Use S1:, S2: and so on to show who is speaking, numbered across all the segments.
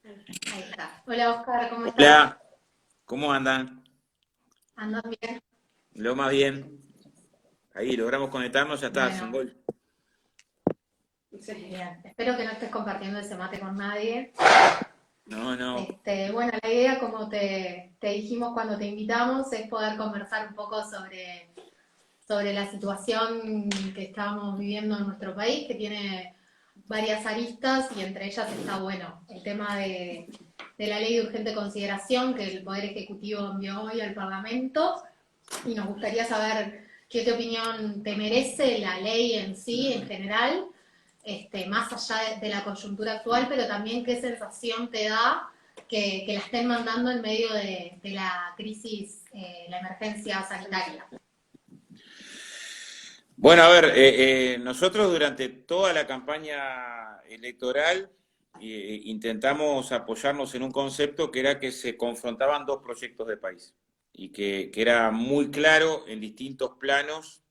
S1: Ahí está. Hola Oscar, ¿cómo estás?
S2: Hola, ¿cómo andan?
S1: ¿Andas bien?
S2: Lo más bien. Ahí logramos conectarnos, ya está, sin
S1: Bueno,
S2: gol.
S1: sí, bien. Espero que no estés compartiendo ese mate con nadie.
S2: No, no.
S1: Bueno, la idea, como te dijimos cuando te invitamos, es poder conversar un poco sobre la situación que estamos viviendo en nuestro país, que tiene varias aristas y entre ellas está, bueno, el tema de la ley de urgente consideración que el Poder Ejecutivo envió hoy al Parlamento. Y nos gustaría saber qué opinión te merece la ley en sí, en general, más allá de la coyuntura actual, pero también qué sensación te da que la estén mandando en medio de la crisis, la emergencia sanitaria.
S2: Bueno, a ver, nosotros durante toda la campaña electoral intentamos apoyarnos en un concepto que era que se confrontaban dos proyectos de país y que era muy claro en distintos planos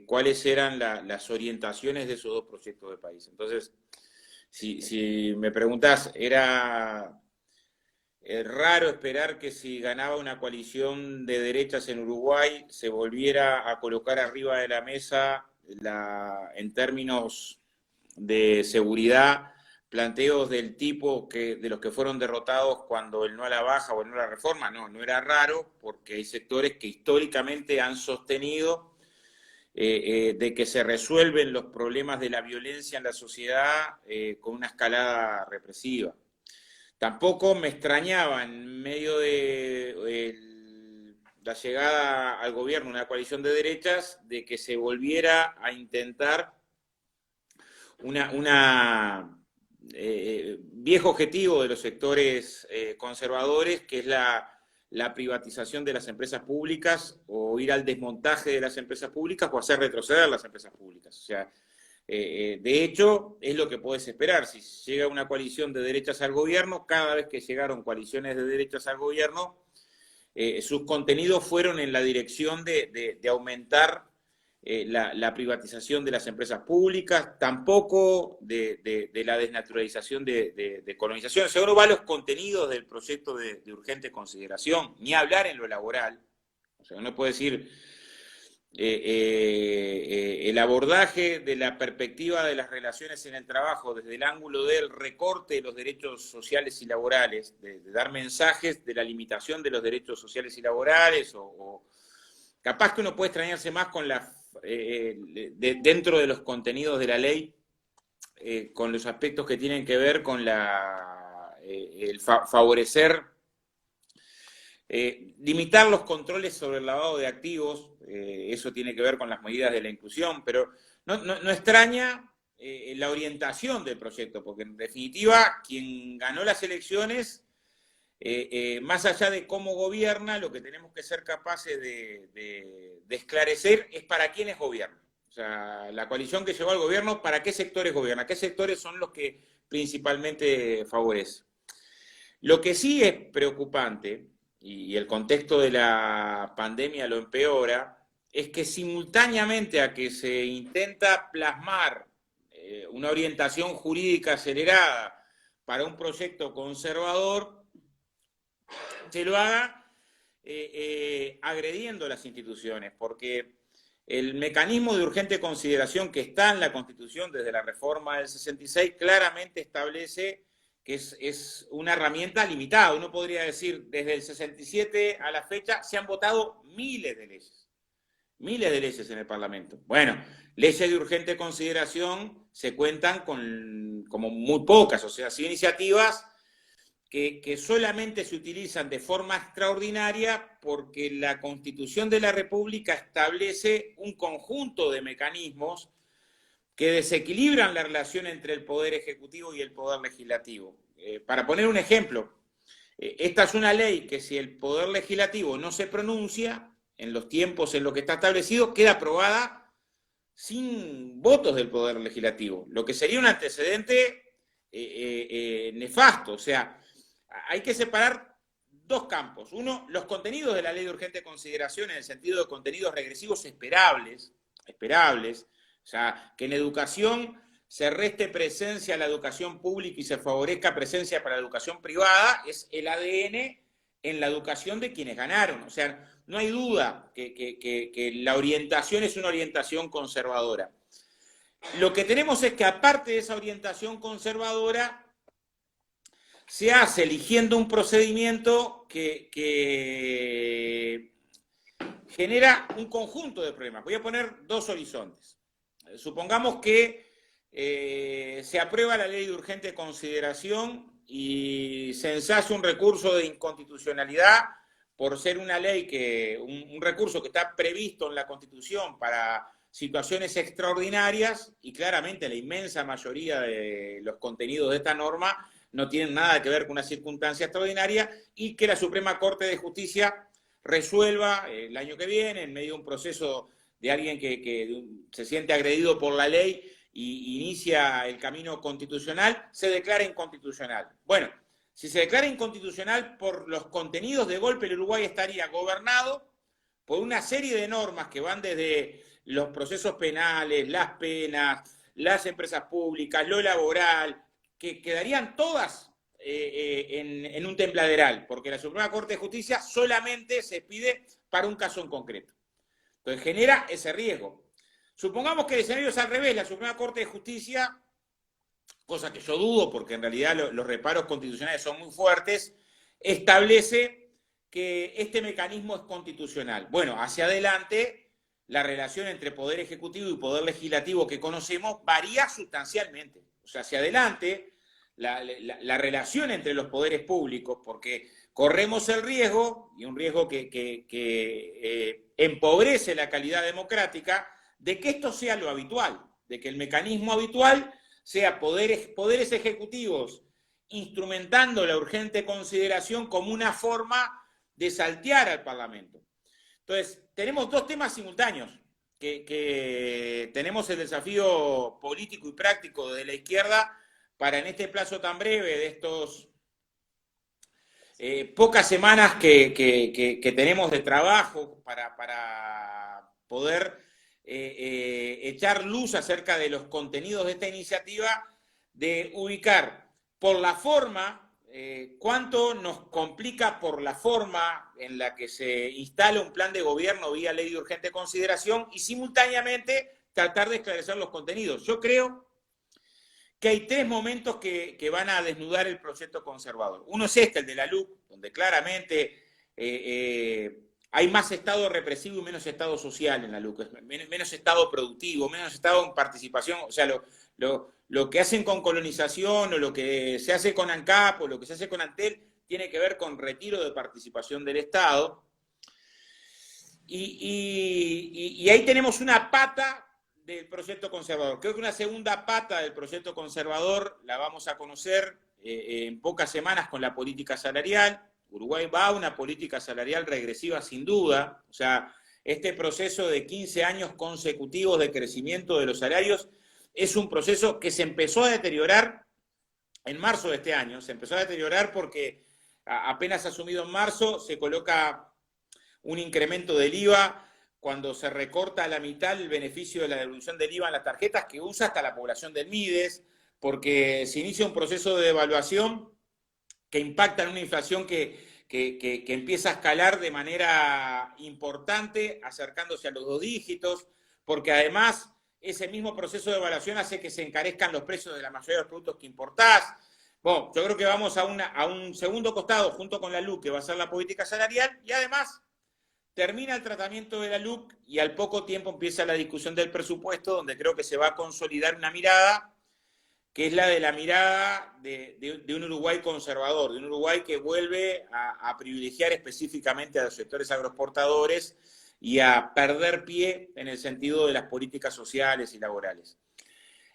S2: cuáles eran las orientaciones de esos dos proyectos de país. Entonces, si me preguntás, ¿era raro esperar que si ganaba una coalición de derechas en Uruguay se volviera a colocar arriba de la mesa en términos de seguridad planteos del tipo de los que fueron derrotados cuando el no a la baja o el no a la reforma? No, no era raro porque hay sectores que históricamente han sostenido de que se resuelven los problemas de la violencia en la sociedad con una escalada represiva. Tampoco me extrañaba en medio de la llegada al gobierno de una coalición de derechas de que se volviera a intentar una viejo objetivo de los sectores conservadores, que es la privatización de las empresas públicas o ir al desmontaje de las empresas públicas o hacer retroceder las empresas públicas. O sea, de hecho, es lo que podés esperar. Si llega una coalición de derechas al gobierno, cada vez que llegaron coaliciones de derechas al gobierno, sus contenidos fueron en la dirección de aumentar la privatización de las empresas públicas, tampoco de la desnaturalización de colonización. Seguro va a los contenidos del proyecto de urgente consideración, ni hablar en lo laboral. O sea, uno puede decir, el abordaje de la perspectiva de las relaciones en el trabajo desde el ángulo del recorte de los derechos sociales y laborales, de dar mensajes de la limitación de los derechos sociales y laborales, o capaz que uno puede extrañarse más con dentro de los contenidos de la ley, con los aspectos que tienen que ver con el favorecer limitar los controles sobre el lavado de activos, eso tiene que ver con las medidas de la inclusión, pero no extraña la orientación del proyecto, porque en definitiva quien ganó las elecciones, más allá de cómo gobierna, lo que tenemos que ser capaces de esclarecer es para quiénes gobierna. O sea, la coalición que llegó al gobierno, ¿para qué sectores gobierna? ¿Qué sectores son los que principalmente favorece? Lo que sí es preocupante, y el contexto de la pandemia lo empeora, es que simultáneamente a que se intenta plasmar una orientación jurídica acelerada para un proyecto conservador, se lo haga agrediendo las instituciones, porque el mecanismo de urgente consideración que está en la Constitución desde la reforma del 66 claramente establece que es una herramienta limitada. Uno podría decir, desde el 67 a la fecha se han votado miles de leyes en el Parlamento. Bueno, leyes de urgente consideración se cuentan con como muy pocas, o sea, sí iniciativas que solamente se utilizan de forma extraordinaria porque la Constitución de la República establece un conjunto de mecanismos que desequilibran la relación entre el Poder Ejecutivo y el Poder Legislativo. Para poner un ejemplo, esta es una ley que si el Poder Legislativo no se pronuncia en los tiempos en los que está establecido, queda aprobada sin votos del Poder Legislativo, lo que sería un antecedente nefasto. O sea, hay que separar dos campos. Uno, los contenidos de la ley de urgente consideración en el sentido de contenidos regresivos esperables. O sea, que en educación se reste presencia a la educación pública y se favorezca presencia para la educación privada, es el ADN en la educación de quienes ganaron. O sea, no hay duda que la orientación es una orientación conservadora. Lo que tenemos es que aparte de esa orientación conservadora, se hace eligiendo un procedimiento que genera un conjunto de problemas. Voy a poner dos horizontes. Supongamos que se aprueba la ley de urgente consideración y se ensaya un recurso de inconstitucionalidad por ser una ley un recurso que está previsto en la Constitución para situaciones extraordinarias, y claramente la inmensa mayoría de los contenidos de esta norma no tienen nada que ver con una circunstancia extraordinaria, y que la Suprema Corte de Justicia resuelva el año que viene, en medio de un proceso de alguien que se siente agredido por la ley y inicia el camino constitucional, se declara inconstitucional. Bueno, si se declara inconstitucional por los contenidos, de golpe el Uruguay estaría gobernado por una serie de normas que van desde los procesos penales, las penas, las empresas públicas, lo laboral, que quedarían todas en un tembladeral, porque la Suprema Corte de Justicia solamente se pide para un caso en concreto. Entonces genera ese riesgo. Supongamos que el escenario es al revés, la Suprema Corte de Justicia, cosa que yo dudo porque en realidad los reparos constitucionales son muy fuertes, establece que este mecanismo es constitucional. Bueno, hacia adelante, la relación entre poder ejecutivo y poder legislativo que conocemos varía sustancialmente. O sea, hacia adelante, la relación entre los poderes públicos, porque corremos el riesgo, y un riesgo que empobrece la calidad democrática, de que esto sea lo habitual, de que el mecanismo habitual sea poderes ejecutivos instrumentando la urgente consideración como una forma de saltear al Parlamento. Entonces, tenemos dos temas simultáneos, que tenemos el desafío político y práctico de la izquierda para en este plazo tan breve de estos pocas semanas que tenemos de trabajo para poder echar luz acerca de los contenidos de esta iniciativa, de ubicar por la forma cuánto nos complica por la forma en la que se instala un plan de gobierno vía ley de urgente consideración, y simultáneamente tratar de esclarecer los contenidos. Yo creo que hay tres momentos que van a desnudar el proyecto conservador. Uno es el de la LUC, donde claramente hay más Estado represivo y menos Estado social en la LUC, menos Estado productivo, menos Estado en participación. O sea, lo que hacen con colonización, o lo que se hace con ANCAP, o lo que se hace con Antel, tiene que ver con retiro de participación del Estado. Y ahí tenemos una pata del proyecto conservador. Creo que una segunda pata del proyecto conservador la vamos a conocer en pocas semanas con la política salarial. Uruguay va a una política salarial regresiva sin duda. O sea, este proceso de 15 años consecutivos de crecimiento de los salarios es un proceso que se empezó a deteriorar en marzo de este año. Se empezó a deteriorar porque apenas asumido en marzo se coloca un incremento del IVA cuando se recorta a la mitad el beneficio de la devolución del IVA en las tarjetas que usa hasta la población del MIDES, porque se inicia un proceso de devaluación que impacta en una inflación que empieza a escalar de manera importante, acercándose a los 2 dígitos, porque además ese mismo proceso de devaluación hace que se encarezcan los precios de la mayoría de los productos que importás. Bueno, yo creo que vamos a un segundo costado junto con la LUC, que va a ser la política salarial, y además termina el tratamiento de la LUC y al poco tiempo empieza la discusión del presupuesto, donde creo que se va a consolidar una mirada que es la mirada de un Uruguay conservador, de un Uruguay que vuelve a privilegiar específicamente a los sectores agroexportadores y a perder pie en el sentido de las políticas sociales y laborales.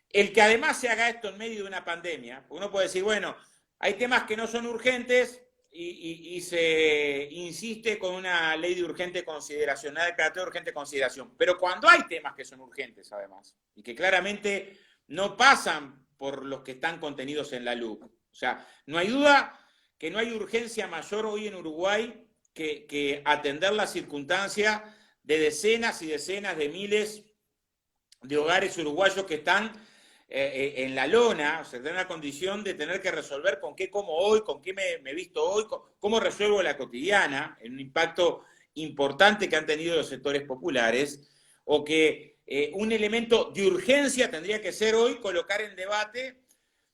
S2: El que además se haga esto en medio de una pandemia, porque uno puede decir, bueno, hay temas que no son urgentes y se insiste con una ley de urgente consideración, nada de carácter de urgente consideración, pero cuando hay temas que son urgentes además, y que claramente no pasan por los que están contenidos en la LUC. O sea, no hay duda que no hay urgencia mayor hoy en Uruguay que atender la circunstancia de decenas y decenas de miles de hogares uruguayos que están en la lona, o sea, tener la condición de tener que resolver con qué como hoy, con qué me visto hoy, cómo resuelvo la cotidiana, en un impacto importante que han tenido los sectores populares, o que un elemento de urgencia tendría que ser hoy colocar en debate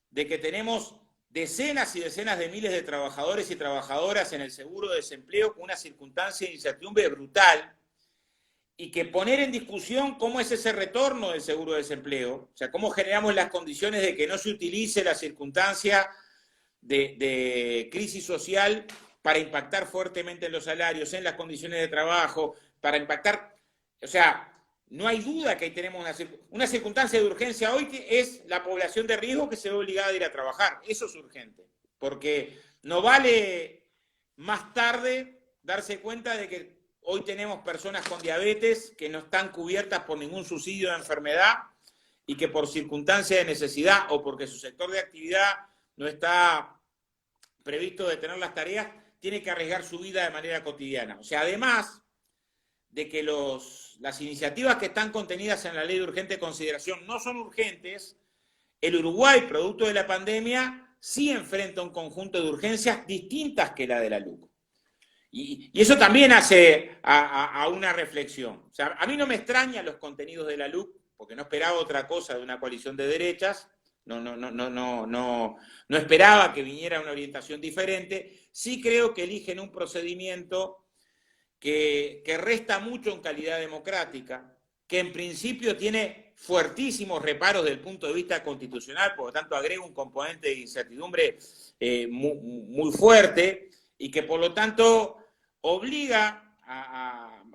S2: de que tenemos decenas y decenas de miles de trabajadores y trabajadoras en el seguro de desempleo con una circunstancia de incertidumbre brutal, y que poner en discusión cómo es ese retorno del seguro de desempleo, o sea, cómo generamos las condiciones de que no se utilice la circunstancia de crisis social para impactar fuertemente en los salarios, en las condiciones de trabajo, para impactar, o sea, no hay duda que ahí tenemos una circunstancia de urgencia hoy, que es la población de riesgo que se ve obligada a ir a trabajar. Eso es urgente, porque no vale más tarde darse cuenta de que hoy tenemos personas con diabetes que no están cubiertas por ningún subsidio de enfermedad y que por circunstancia de necesidad o porque su sector de actividad no está previsto de tener las tareas, tiene que arriesgar su vida de manera cotidiana. O sea, además de que las iniciativas que están contenidas en la ley de urgente consideración no son urgentes, el Uruguay, producto de la pandemia, sí enfrenta un conjunto de urgencias distintas que la de la LUC. Y eso también hace a una reflexión. O sea, a mí no me extrañan los contenidos de la LUC, porque no esperaba otra cosa de una coalición de derechas, no esperaba que viniera una orientación diferente. Sí creo que eligen un procedimiento que resta mucho en calidad democrática, que en principio tiene fuertísimos reparos desde el punto de vista constitucional, por lo tanto agrega un componente de incertidumbre muy fuerte, y que por lo tanto obliga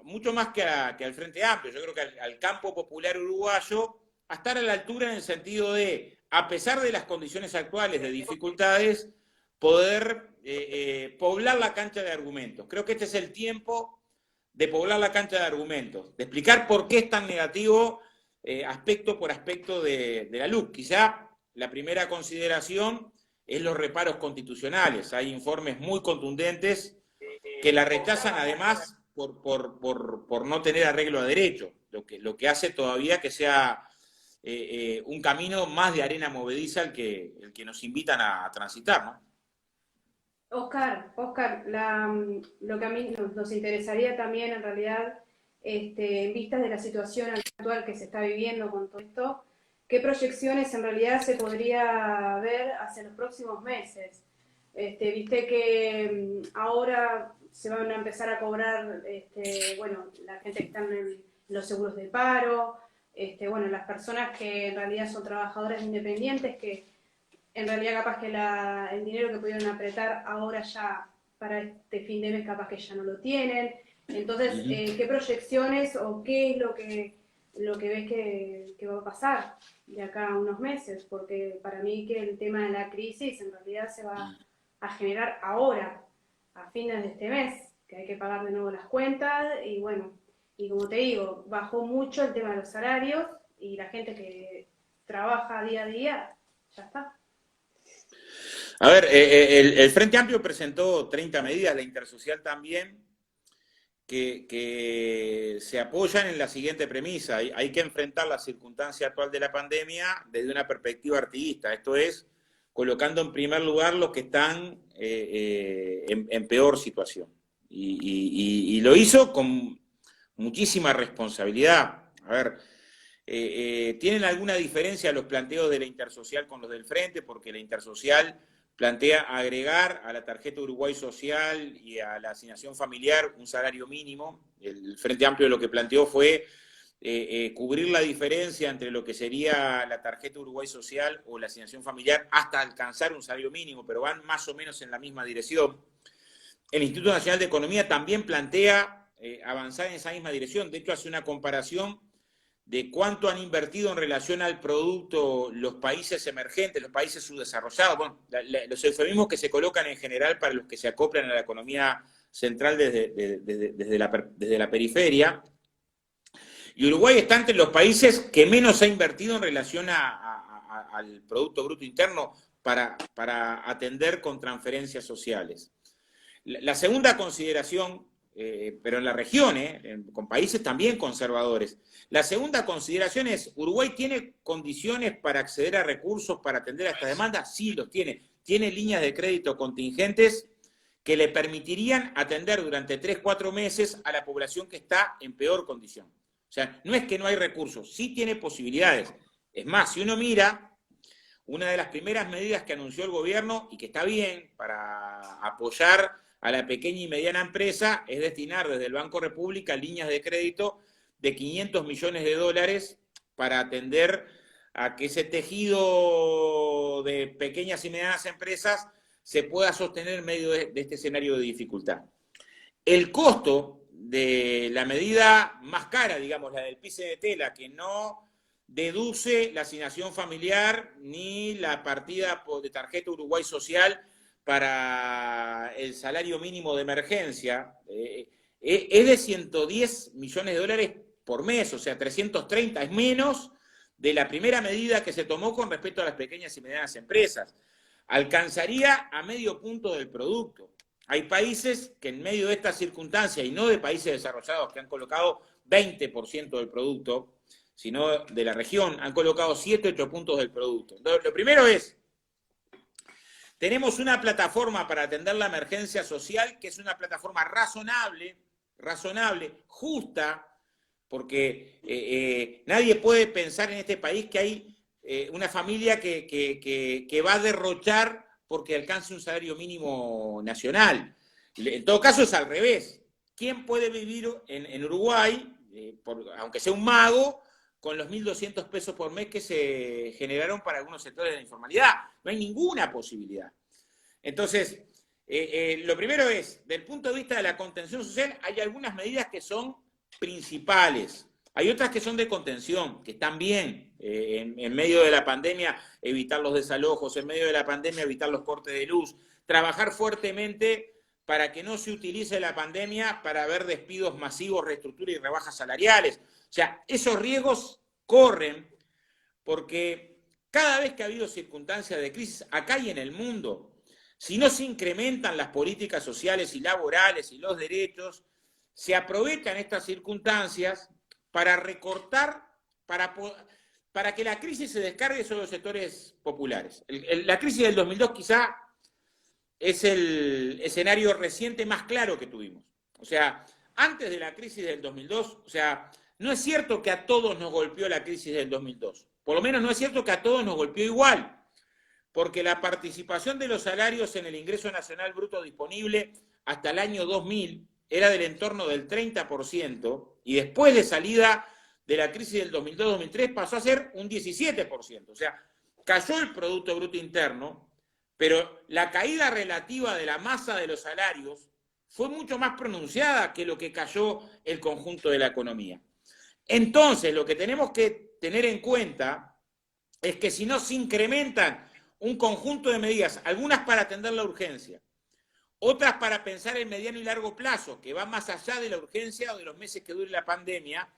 S2: mucho más que al Frente Amplio, yo creo que al campo popular uruguayo, a estar a la altura en el sentido de, a pesar de las condiciones actuales de dificultades, poder poblar la cancha de argumentos. Creo que este es el tiempo de poblar la cancha de argumentos, de explicar por qué es tan negativo aspecto por aspecto de la LUC. Quizá la primera consideración es los reparos constitucionales. Hay informes muy contundentes que la rechazan además por no tener arreglo a derecho, lo que hace todavía que sea un camino más de arena movediza el que nos invitan a transitar, ¿no?
S3: Oscar, lo que a mí nos interesaría también en realidad, en vistas de la situación actual que se está viviendo con todo esto, ¿qué proyecciones en realidad se podría ver hacia los próximos meses? Viste que ahora se van a empezar a cobrar, bueno, la gente que está en los seguros de paro, bueno, las personas que en realidad son trabajadoras independientes, que en realidad capaz que el dinero que pudieron apretar ahora ya para este fin de mes capaz que ya no lo tienen. Entonces, ¿qué proyecciones o qué es lo que ves que va a pasar de acá a unos meses? Porque para mí que el tema de la crisis en realidad se va a generar ahora, a fines de este mes, que hay que pagar de nuevo las cuentas y bueno, y como te digo, bajó mucho el tema de los salarios y la gente que trabaja día a día, ya está.
S2: A ver, el Frente Amplio presentó 30 medidas, la Intersocial también, que se apoyan en la siguiente premisa. Hay que enfrentar la circunstancia actual de la pandemia desde una perspectiva artiguista, esto es, colocando en primer lugar los que están en peor situación. Y lo hizo con muchísima responsabilidad. A ver, ¿tienen alguna diferencia los planteos de la Intersocial con los del Frente? Porque la Intersocial plantea agregar a la tarjeta Uruguay Social y a la asignación familiar un salario mínimo. El Frente Amplio lo que planteó fue cubrir la diferencia entre lo que sería la tarjeta Uruguay Social o la asignación familiar hasta alcanzar un salario mínimo, pero van más o menos en la misma dirección. El Instituto Nacional de Economía también plantea avanzar en esa misma dirección. De hecho, hace una comparación de cuánto han invertido en relación al producto los países emergentes, los países subdesarrollados, bueno, los eufemismos que se colocan en general para los que se acoplan a la economía central desde la periferia. Y Uruguay está entre los países que menos ha invertido en relación al Producto Bruto Interno para atender con transferencias sociales. La segunda consideración pero en la región, con países también conservadores. La segunda consideración es, ¿Uruguay tiene condiciones para acceder a recursos para atender a esta demanda? Sí, los tiene. Tiene líneas de crédito contingentes que le permitirían atender durante 3-4 meses a la población que está en peor condición. O sea, no es que no hay recursos, sí tiene posibilidades. Es más, si uno mira, una de las primeras medidas que anunció el gobierno, y que está bien para apoyar a la pequeña y mediana empresa, es destinar desde el Banco República líneas de crédito de $500 millones para atender a que ese tejido de pequeñas y medianas empresas se pueda sostener en medio de este escenario de dificultad. El costo de la medida más cara, digamos, la del PICDT, la que no deduce la asignación familiar ni la partida de tarjeta Uruguay Social para el salario mínimo de emergencia, es de $110 millones por mes, o sea, 330, es menos de la primera medida que se tomó con respecto a las pequeñas y medianas empresas. Alcanzaría a medio punto del producto. Hay países que en medio de esta circunstancia, y no de países desarrollados que han colocado 20% del producto, sino de la región, han colocado 7-8 puntos del producto. Entonces, lo primero es, tenemos una plataforma para atender la emergencia social, que es una plataforma razonable, justa, porque nadie puede pensar en este país que hay una familia que va a derrochar porque alcance un salario mínimo nacional. En todo caso es al revés. ¿Quién puede vivir en Uruguay, aunque sea un mago, con los 1.200 pesos por mes que se generaron para algunos sectores de la informalidad? No hay ninguna posibilidad. Entonces, lo primero es, desde el punto de vista de la contención social, hay algunas medidas que son principales. Hay otras que son de contención, que están bien. En medio de la pandemia, evitar los desalojos, en medio de la pandemia, evitar los cortes de luz, trabajar fuertemente para que no se utilice la pandemia para ver despidos masivos, reestructura y rebajas salariales. O sea, esos riesgos corren porque cada vez que ha habido circunstancias de crisis, acá y en el mundo, si no se incrementan las políticas sociales y laborales y los derechos, se aprovechan estas circunstancias para recortar, para que la crisis se descargue sobre los sectores populares. La crisis del 2002 quizá es el escenario reciente más claro que tuvimos. O sea, antes de la crisis del 2002, o sea, no es cierto que a todos nos golpeó la crisis del 2002. Por lo menos no es cierto que a todos nos golpeó igual, porque la participación de los salarios en el ingreso nacional bruto disponible hasta el año 2000 era del entorno del 30%, y después de salida de la crisis del 2002-2003 pasó a ser un 17%. O sea, cayó el Producto Bruto Interno, pero la caída relativa de la masa de los salarios fue mucho más pronunciada que lo que cayó el conjunto de la economía. Entonces, lo que tenemos que tener en cuenta es que si no se incrementan un conjunto de medidas, algunas para atender la urgencia, otras para pensar en mediano y largo plazo, que va más allá de la urgencia o de los meses que dure la pandemia,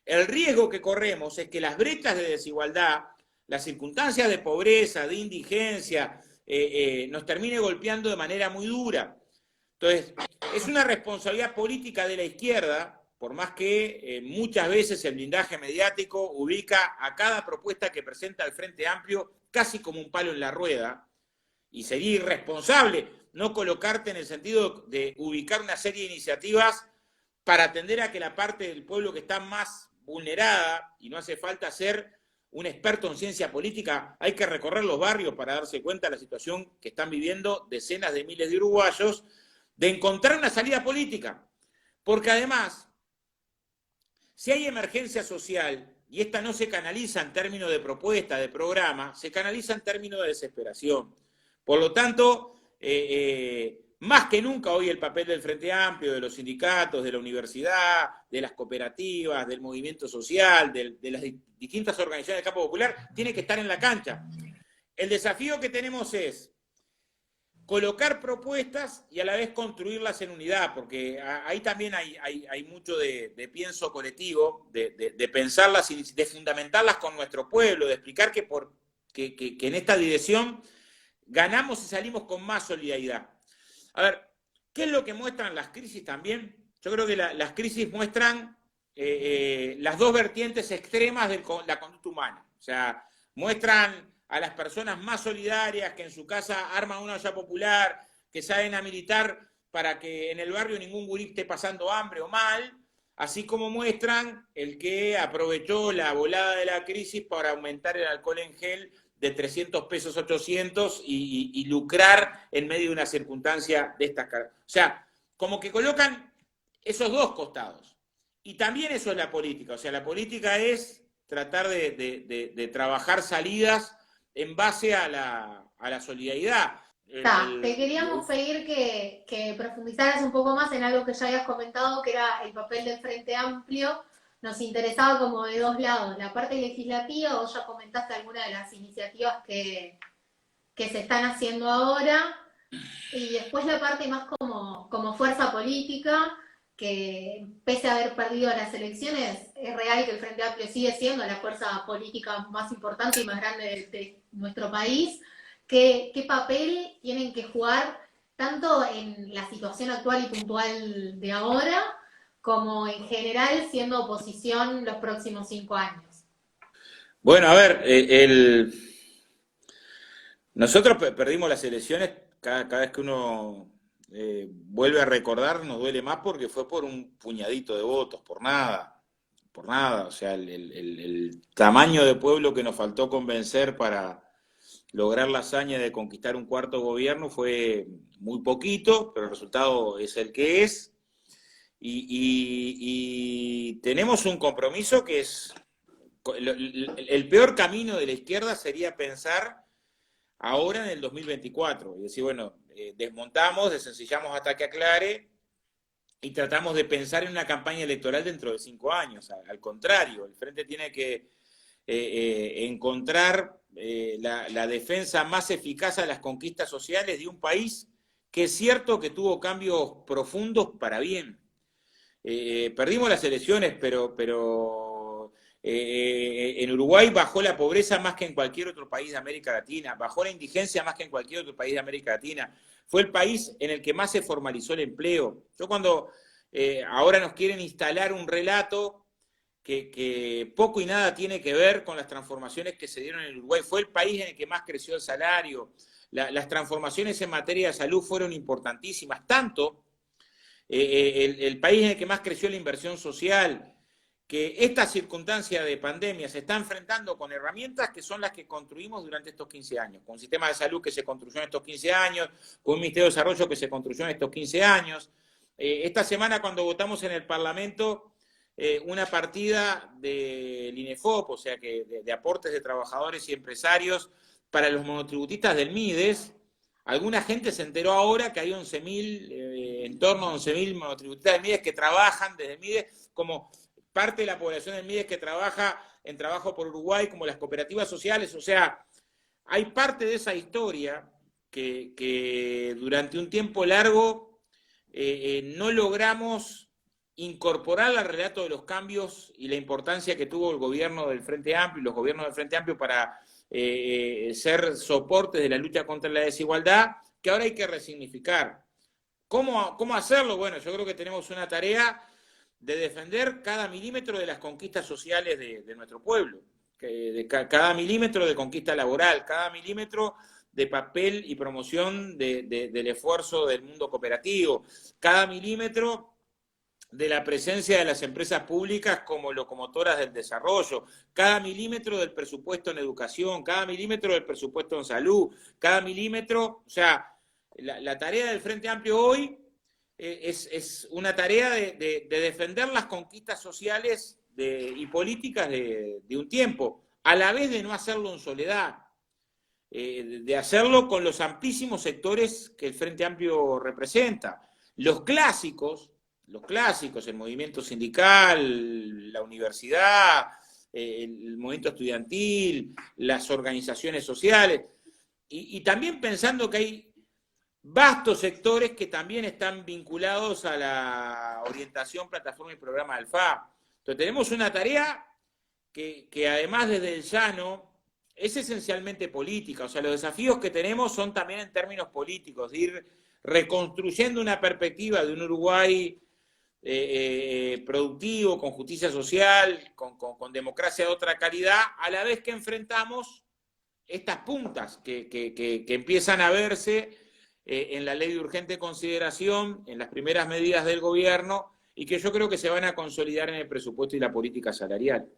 S2: el riesgo que corremos es que las brechas de desigualdad, las circunstancias de pobreza, de indigencia, nos termine golpeando de manera muy dura. Entonces, es una responsabilidad política de la izquierda, por más que muchas veces el blindaje mediático ubica a cada propuesta que presenta el Frente Amplio casi como un palo en la rueda, y sería irresponsable no colocarte en el sentido de ubicar una serie de iniciativas para atender a que la parte del pueblo que está más vulnerada, y no hace falta ser un experto en ciencia política, hay que recorrer los barrios para darse cuenta de la situación que están viviendo decenas de miles de uruguayos, de encontrar una salida política. Porque además, si hay emergencia social, y esta no se canaliza en términos de propuesta, de programa, se canaliza en términos de desesperación. Por lo tanto, más que nunca hoy el papel del Frente Amplio, de los sindicatos, de la universidad, de las cooperativas, del movimiento social, de las distintas organizaciones del campo popular, tiene que estar en la cancha. El desafío que tenemos es colocar propuestas y a la vez construirlas en unidad, porque ahí también hay mucho de pienso colectivo, de pensarlas y de fundamentarlas con nuestro pueblo, de explicar que en esta dirección ganamos y salimos con más solidaridad. A ver, ¿qué es lo que muestran las crisis también? Yo creo que las crisis muestran las dos vertientes extremas de la conducta humana. O sea, muestran a las personas más solidarias que en su casa arman una olla popular, que salen a militar para que en el barrio ningún gurí esté pasando hambre o mal, así como muestran el que aprovechó la volada de la crisis para aumentar el alcohol en gel de 300 pesos a 800 y lucrar en medio de una circunstancia de estas características. O sea, como que colocan esos dos costados. Y también eso es la política. O sea, la política es tratar de trabajar salidas en base a la solidaridad.
S1: Te queríamos pedir que profundizaras un poco más en algo que ya habías comentado, que era el papel del Frente Amplio. Nos interesaba como de dos lados, la parte legislativa, vos ya comentaste algunas de las iniciativas que se están haciendo ahora, y después la parte más como fuerza política, que pese a haber perdido las elecciones, es real que el Frente Amplio sigue siendo la fuerza política más importante y más grande de nuestro país. ¿Qué papel tienen que jugar tanto en la situación actual y puntual de ahora, como en general siendo oposición los próximos 5 años?
S2: Bueno, a ver, nosotros perdimos las elecciones, cada vez que uno vuelve a recordar nos duele más porque fue por un puñadito de votos, por nada, o sea, el tamaño de pueblo que nos faltó convencer para lograr la hazaña de conquistar un cuarto gobierno fue muy poquito, pero el resultado es el que es. Y tenemos un compromiso que es... El peor camino de la izquierda sería pensar ahora en el 2024. Y decir, bueno, desmontamos, desencillamos hasta que aclare y tratamos de pensar en una campaña electoral dentro de 5 años. Al contrario, el Frente tiene que encontrar la defensa más eficaz a las conquistas sociales de un país que es cierto que tuvo cambios profundos para bien. Perdimos las elecciones, pero en Uruguay bajó la pobreza más que en cualquier otro país de América Latina, bajó la indigencia más que en cualquier otro país de América Latina, fue el país en el que más se formalizó el empleo. Yo cuando ahora nos quieren instalar un relato que poco y nada tiene que ver con las transformaciones que se dieron en Uruguay, fue el país en el que más creció el salario, las transformaciones en materia de salud fueron importantísimas, tanto el país en el que más creció la inversión social, que esta circunstancia de pandemia se está enfrentando con herramientas que son las que construimos durante estos 15 años, con un sistema de salud que se construyó en estos 15 años, con un Ministerio de Desarrollo que se construyó en estos 15 años. Esta semana cuando votamos en el Parlamento una partida del INEFOP, o sea que de aportes de trabajadores y empresarios para los monotributistas del MIDES, alguna gente se enteró ahora que hay 11.000, en torno a 11.000 monotributistas del MIDES que trabajan desde el MIDES como parte de la población del MIDES que trabaja en Trabajo por Uruguay, como las cooperativas sociales. O sea, hay parte de esa historia que durante un tiempo largo no logramos incorporar al relato de los cambios y la importancia que tuvo el gobierno del Frente Amplio y los gobiernos del Frente Amplio para ser soportes de la lucha contra la desigualdad, que ahora hay que resignificar. ¿Cómo hacerlo? Bueno, yo creo que tenemos una tarea de defender cada milímetro de las conquistas sociales de nuestro pueblo, cada milímetro de conquista laboral, cada milímetro de papel y promoción del esfuerzo del mundo cooperativo, cada milímetro de la presencia de las empresas públicas como locomotoras del desarrollo, cada milímetro del presupuesto en educación, cada milímetro del presupuesto en salud, cada milímetro, o sea, la tarea del Frente Amplio hoy es una tarea de defender las conquistas sociales y políticas de un tiempo, a la vez de no hacerlo en soledad, de hacerlo con los amplísimos sectores que el Frente Amplio representa. Los clásicos, el movimiento sindical, la universidad, el movimiento estudiantil, las organizaciones sociales, y también pensando que hay vastos sectores que también están vinculados a la orientación, plataforma y programa del FA. Entonces tenemos una tarea que además desde el llano es esencialmente política, o sea, los desafíos que tenemos son también en términos políticos, de ir reconstruyendo una perspectiva de un Uruguay productivo, con justicia social, con democracia de otra calidad, a la vez que enfrentamos estas puntas que empiezan a verse en la ley de urgente consideración, en las primeras medidas del gobierno, y que yo creo que se van a consolidar en el presupuesto y la política salarial.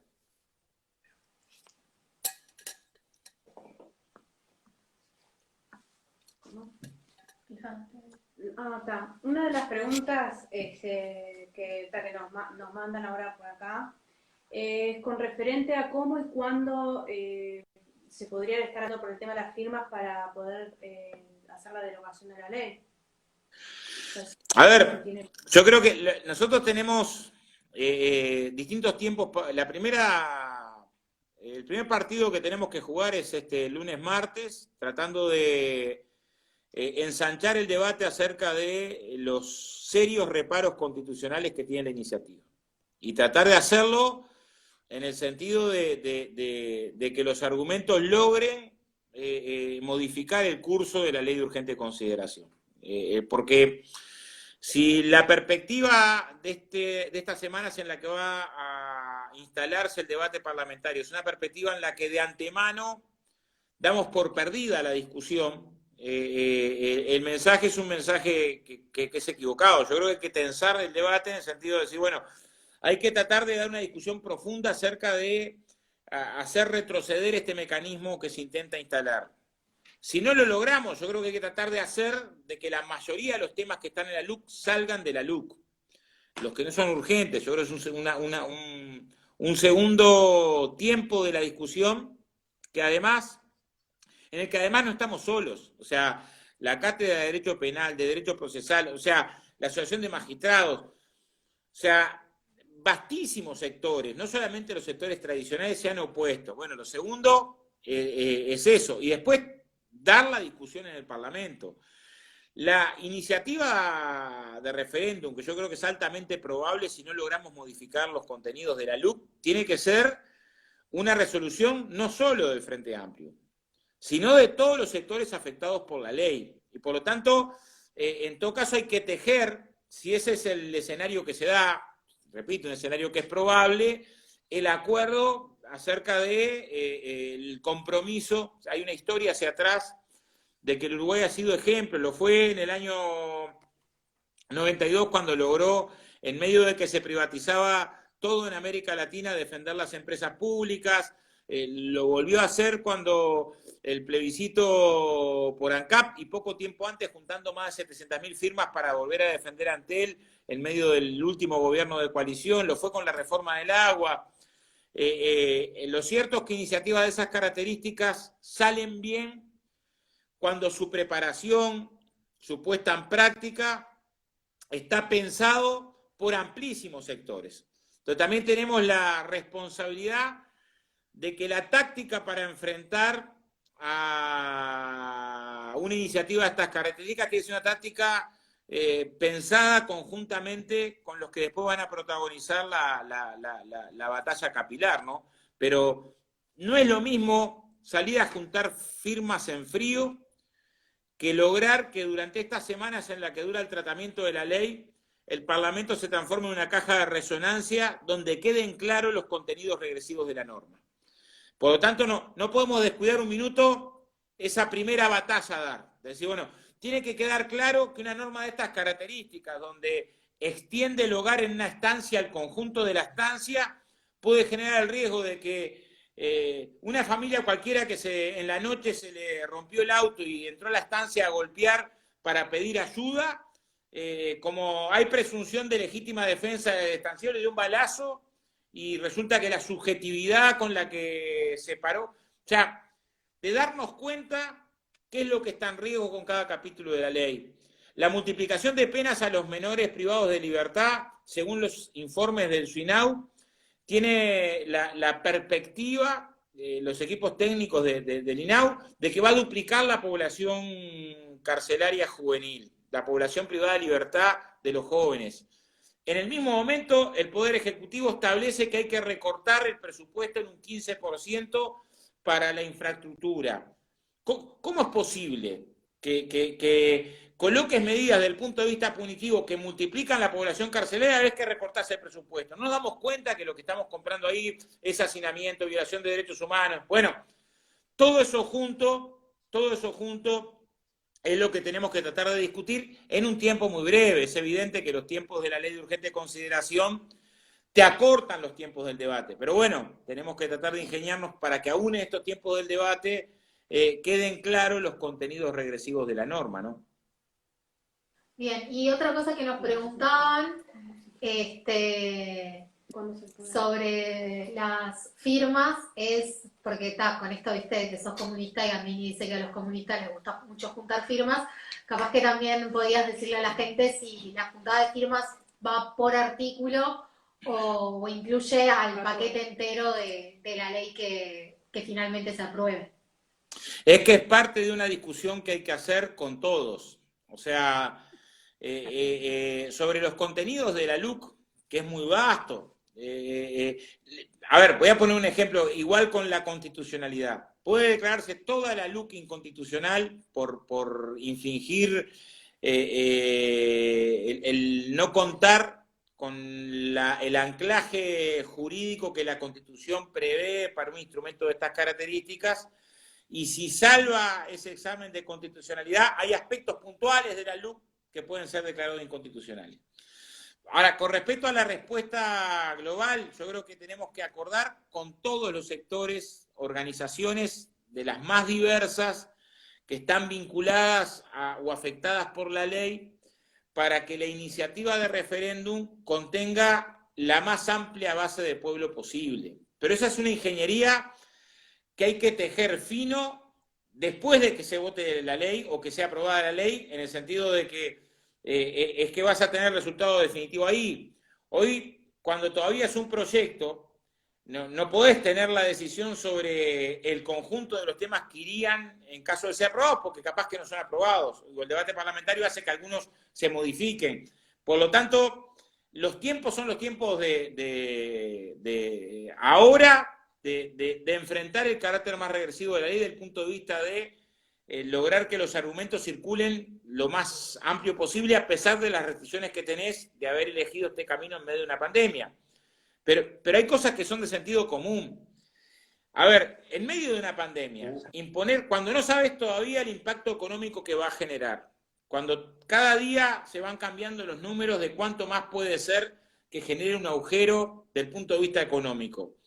S3: Está. Una de las preguntas que nos mandan ahora por acá es con referente a cómo y cuándo se podría estar dando por el tema de las firmas para poder hacer la derogación de la ley. Entonces,
S2: a ver, yo creo que nosotros tenemos distintos tiempos. El primer partido que tenemos que jugar es este lunes-martes, tratando de ensanchar el debate acerca de los serios reparos constitucionales que tiene la iniciativa. Y tratar de hacerlo en el sentido de que los argumentos logren modificar el curso de la ley de urgente consideración. Porque si la perspectiva de estas semanas en la que va a instalarse el debate parlamentario es una perspectiva en la que de antemano damos por perdida la discusión, el mensaje es un mensaje que es equivocado. Yo creo que hay que tensar el debate en el sentido de decir, bueno, hay que tratar de dar una discusión profunda acerca de hacer retroceder este mecanismo que se intenta instalar. Si no lo logramos, yo creo que hay que tratar de hacer de que la mayoría de los temas que están en la LUC salgan de la LUC. Los que no son urgentes, yo creo que es un segundo tiempo de la discusión en el que además no estamos solos. O sea, la Cátedra de Derecho Penal, de Derecho Procesal, o sea, la Asociación de Magistrados, o sea, vastísimos sectores, no solamente los sectores tradicionales se han opuesto. Bueno, lo segundo es eso. Y después dar la discusión en el Parlamento. La iniciativa de referéndum, que yo creo que es altamente probable si no logramos modificar los contenidos de la LUC, tiene que ser una resolución no solo del Frente Amplio, sino de todos los sectores afectados por la ley. Y por lo tanto, en todo caso hay que tejer, si ese es el escenario que se da, repito, un escenario que es probable, el acuerdo acerca del compromiso. Hay una historia hacia atrás de que el Uruguay ha sido ejemplo, lo fue en el año 92 cuando logró, en medio de que se privatizaba todo en América Latina, defender las empresas públicas. Lo volvió a hacer cuando el plebiscito por ANCAP y poco tiempo antes juntando más de 700.000 firmas para volver a defender a Antel en medio del último gobierno de coalición. Lo fue con la reforma del agua. Lo cierto es que iniciativas de esas características salen bien cuando su preparación, su puesta en práctica, está pensado por amplísimos sectores. Entonces también tenemos la responsabilidad de que la táctica para enfrentar a una iniciativa de estas características tiene que ser una táctica pensada conjuntamente con los que después van a protagonizar la batalla capilar, ¿no? Pero no es lo mismo salir a juntar firmas en frío que lograr que durante estas semanas en las que dura el tratamiento de la ley, el Parlamento se transforme en una caja de resonancia donde queden claros los contenidos regresivos de la norma. Por lo tanto, no podemos descuidar un minuto esa primera batalla a dar. Es decir, bueno, tiene que quedar claro que una norma de estas características, donde extiende el hogar en una estancia al conjunto de la estancia, puede generar el riesgo de que una familia cualquiera que en la noche se le rompió el auto y entró a la estancia a golpear para pedir ayuda, como hay presunción de legítima defensa del estanciero, le dio un balazo y resulta que la subjetividad con la que se paró, o sea, de darnos cuenta qué es lo que está en riesgo con cada capítulo de la ley. La multiplicación de penas a los menores privados de libertad, según los informes del SUINAU, tiene la perspectiva, los equipos técnicos del INAU, de que va a duplicar la población carcelaria juvenil, la población privada de libertad de los jóvenes. En el mismo momento, el Poder Ejecutivo establece que hay que recortar el presupuesto en un 15% para la infraestructura. ¿Cómo es posible que coloques medidas desde el punto de vista punitivo que multiplican la población carcelaria, ves que recortás el presupuesto. No nos damos cuenta que lo que estamos comprando ahí es hacinamiento, violación de derechos humanos. Bueno, todo eso junto es lo que tenemos que tratar de discutir en un tiempo muy breve. Es evidente que los tiempos de la ley de urgente consideración te acortan los tiempos del debate. Pero bueno, tenemos que tratar de ingeniarnos para que aún en estos tiempos del debate queden claros los contenidos regresivos de la norma, ¿no?
S1: Bien, y otra cosa que nos preguntaban sobre las firmas es, porque está con esto, viste, que sos comunista y a mí dice que a los comunistas les gusta mucho juntar firmas, capaz que también podías decirle a la gente si la juntada de firmas va por artículo o incluye al paquete entero de la ley que finalmente se apruebe.
S2: Es que es parte de una discusión que hay que hacer con todos. O sea, sobre los contenidos de la LUC, que es muy vasto. A ver, voy a poner un ejemplo, igual con la constitucionalidad. Puede declararse toda la LUC inconstitucional por infringir el no contar con el anclaje jurídico que la Constitución prevé para un instrumento de estas características. Y si salva ese examen de constitucionalidad, hay aspectos puntuales de la LUC que pueden ser declarados inconstitucionales. Ahora, con respecto a la respuesta global, yo creo que tenemos que acordar con todos los sectores, organizaciones de las más diversas que están vinculadas o afectadas por la ley, para que la iniciativa de referéndum contenga la más amplia base de pueblo posible. Pero esa es una ingeniería que hay que tejer fino después de que se vote la ley o que sea aprobada la ley, en el sentido de que es que vas a tener resultado definitivo ahí. Hoy, cuando todavía es un proyecto, no podés tener la decisión sobre el conjunto de los temas que irían en caso de ser aprobados, porque capaz que no son aprobados. El debate parlamentario hace que algunos se modifiquen. Por lo tanto, los tiempos son los tiempos de ahora, de enfrentar el carácter más regresivo de la ley desde el punto de vista de lograr que los argumentos circulen lo más amplio posible, a pesar de las restricciones que tenés de haber elegido este camino en medio de una pandemia. Pero hay cosas que son de sentido común. A ver, en medio de una pandemia, imponer, cuando no sabes todavía el impacto económico que va a generar, cuando cada día se van cambiando los números de cuánto más puede ser que genere un agujero del punto de vista económico,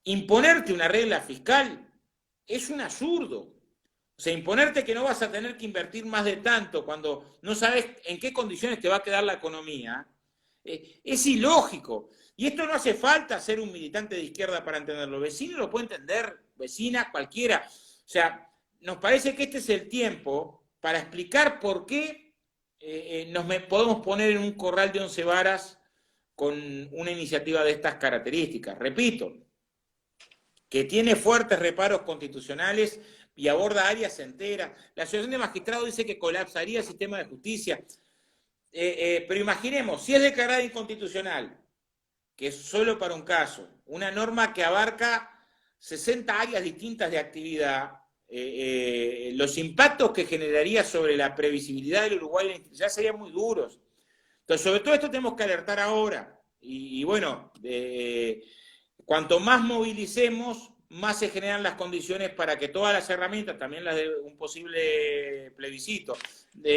S2: imponerte una regla fiscal es un absurdo. O sea, imponerte que no vas a tener que invertir más de tanto cuando no sabes en qué condiciones te va a quedar la economía, es ilógico. Y esto no hace falta ser un militante de izquierda para entenderlo. Vecino lo puede entender, vecina, cualquiera. O sea, nos parece que este es el tiempo para explicar por qué podemos poner en un corral de 11 varas con una iniciativa de estas características. Repito, que tiene fuertes reparos constitucionales y aborda áreas enteras. La Asociación de Magistrados dice que colapsaría el sistema de justicia. Pero imaginemos, si es declarada inconstitucional, que es solo para un caso, una norma que abarca 60 áreas distintas de actividad, los impactos que generaría sobre la previsibilidad del Uruguay ya serían muy duros. Entonces, sobre todo esto tenemos que alertar ahora. Y bueno, cuanto más movilicemos, más se generan las condiciones para que todas las herramientas, también las de un posible plebiscito.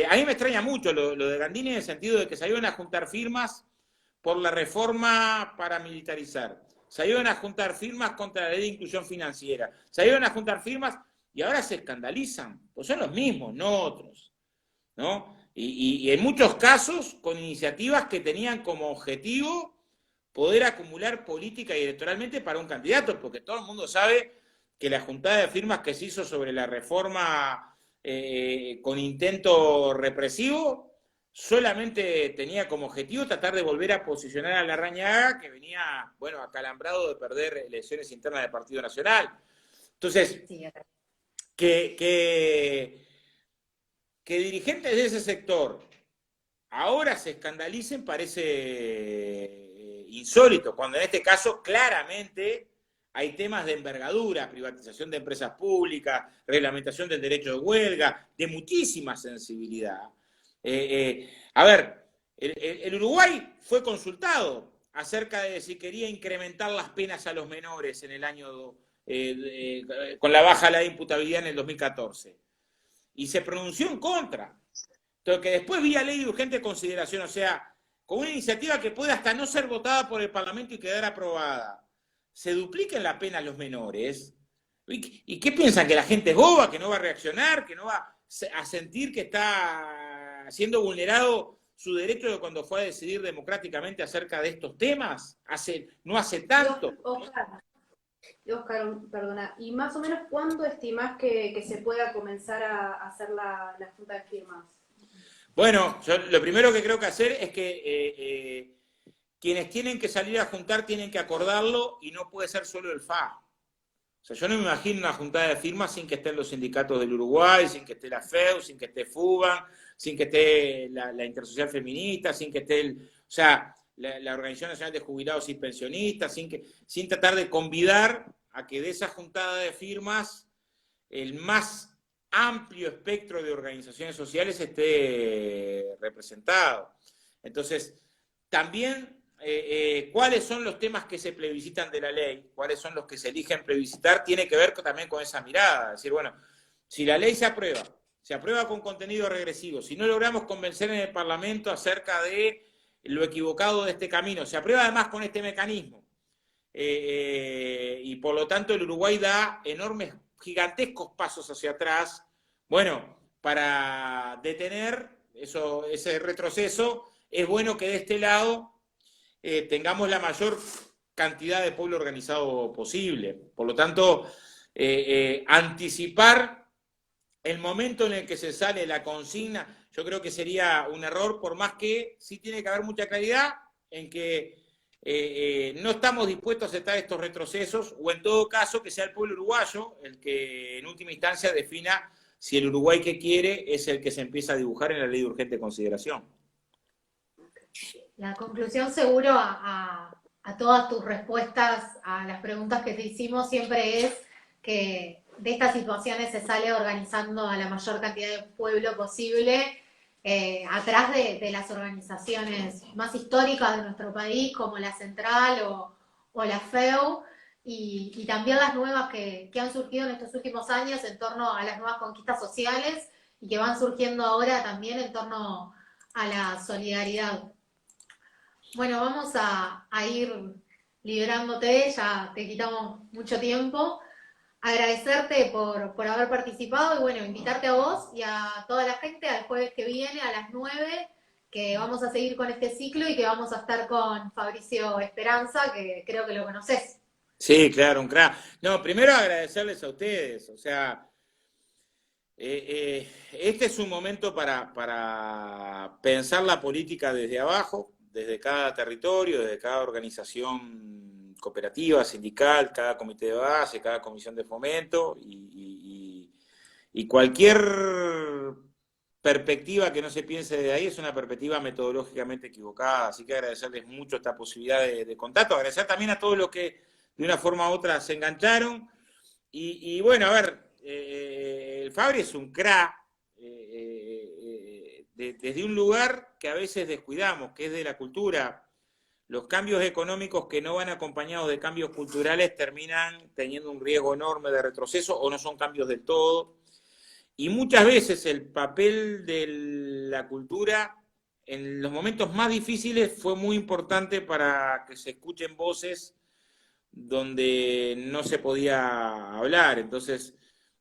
S2: A mí me extraña mucho lo de Gandini en el sentido de que salieron a juntar firmas por la reforma paramilitarizar, salieron a juntar firmas contra la ley de inclusión financiera, salieron a juntar firmas y ahora se escandalizan, pues son los mismos, no otros, ¿no? Y en muchos casos con iniciativas que tenían como objetivo poder acumular política y electoralmente para un candidato, porque todo el mundo sabe que la juntada de firmas que se hizo sobre la reforma con intento represivo solamente tenía como objetivo tratar de volver a posicionar a Larrañaga, que venía, bueno, acalambrado de perder elecciones internas del Partido Nacional. Entonces, que dirigentes de ese sector ahora se escandalicen parece insólito, cuando en este caso claramente hay temas de envergadura, privatización de empresas públicas, reglamentación del derecho de huelga, de muchísima sensibilidad. A ver, el Uruguay fue consultado acerca de si quería incrementar las penas a los menores en el año, con la baja de la imputabilidad en el 2014. Y se pronunció en contra. Entonces, que después vía ley de urgente consideración, o sea, con una iniciativa que puede hasta no ser votada por el Parlamento y quedar aprobada, se dupliquen la pena a los menores. ¿Y qué piensan? ¿Que la gente es boba, que no va a reaccionar, que no va a sentir que está siendo vulnerado su derecho de cuando fue a decidir democráticamente acerca de estos temas? No hace tanto.
S3: Oscar, perdona, ¿y más o menos cuándo estimás que se pueda comenzar a hacer la junta de firmas?
S2: Bueno, yo lo primero que creo que hacer es que quienes tienen que salir a juntar tienen que acordarlo y no puede ser solo el FA. O sea, yo no me imagino una juntada de firmas sin que estén los sindicatos del Uruguay, sin que esté la FEU, sin que esté FUBAN, sin que esté la Intersocial Feminista, sin que esté la Organización Nacional de Jubilados y Pensionistas, sin tratar de convidar a que de esa juntada de firmas el más amplio espectro de organizaciones sociales esté representado. Entonces, también cuáles son los temas que se plebiscitan de la ley, cuáles son los que se eligen plebiscitar, tiene que ver también con esa mirada. Es decir, bueno, si la ley se aprueba con contenido regresivo, si no logramos convencer en el Parlamento acerca de lo equivocado de este camino, se aprueba además con este mecanismo, y por lo tanto el Uruguay da enormes, gigantescos pasos hacia atrás, bueno, para detener ese retroceso, es bueno que de este lado tengamos la mayor cantidad de pueblo organizado posible. Por lo tanto, anticipar el momento en el que se sale la consigna, yo creo que sería un error, por más que sí tiene que haber mucha claridad en que no estamos dispuestos a aceptar estos retrocesos, o en todo caso que sea el pueblo uruguayo el que en última instancia defina si el Uruguay que quiere es el que se empieza a dibujar en la ley de urgente consideración.
S1: La conclusión seguro a todas tus respuestas a las preguntas que te hicimos siempre es que de estas situaciones se sale organizando a la mayor cantidad de pueblo posible, atrás de las organizaciones más históricas de nuestro país, como la Central o la FEU, y también las nuevas que han surgido en estos últimos años en torno a las nuevas conquistas sociales y que van surgiendo ahora también en torno a la solidaridad. Bueno, vamos a ir liberándote, ya te quitamos mucho tiempo. Agradecerte por haber participado y bueno, invitarte a vos y a toda la gente al jueves que viene a las 9, que vamos a seguir con este ciclo y que vamos a estar con Fabricio Esperanza, que creo que lo conocés.
S2: Sí, claro, un crack. No, primero agradecerles a ustedes, o sea, este es un momento para pensar la política desde abajo, desde cada territorio, desde cada organización cooperativa, sindical, cada comité de base, cada comisión de fomento, y cualquier perspectiva que no se piense de ahí es una perspectiva metodológicamente equivocada. Así que agradecerles mucho esta posibilidad de contacto, agradecer también a todos los que de una forma u otra se engancharon, y bueno, a ver, el Fabri es un crack, desde un lugar que a veces descuidamos, que es de la cultura. Los cambios económicos que no van acompañados de cambios culturales terminan teniendo un riesgo enorme de retroceso o no son cambios del todo. Y muchas veces el papel de la cultura en los momentos más difíciles fue muy importante para que se escuchen voces donde no se podía hablar. Entonces,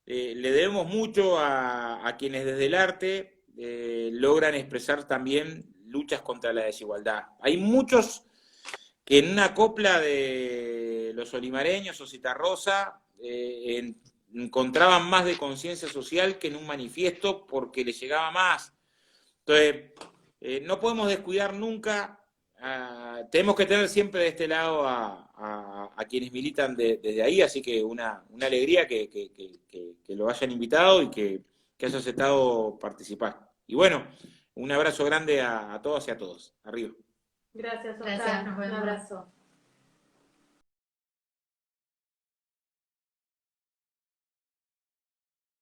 S2: le debemos mucho a quienes desde el arte logran expresar también luchas contra la desigualdad. Hay muchos que en una copla de los olimareños o Citarrosa encontraban más de conciencia social que en un manifiesto porque les llegaba más. Entonces, no podemos descuidar nunca, tenemos que tener siempre de este lado a quienes militan desde ahí, así que una alegría que lo hayan invitado y que hayas aceptado participar. Y bueno, un abrazo grande a todas y a todos. Arriba.
S3: Gracias, Oscar.
S1: Gracias, nos vemos.
S3: Un abrazo.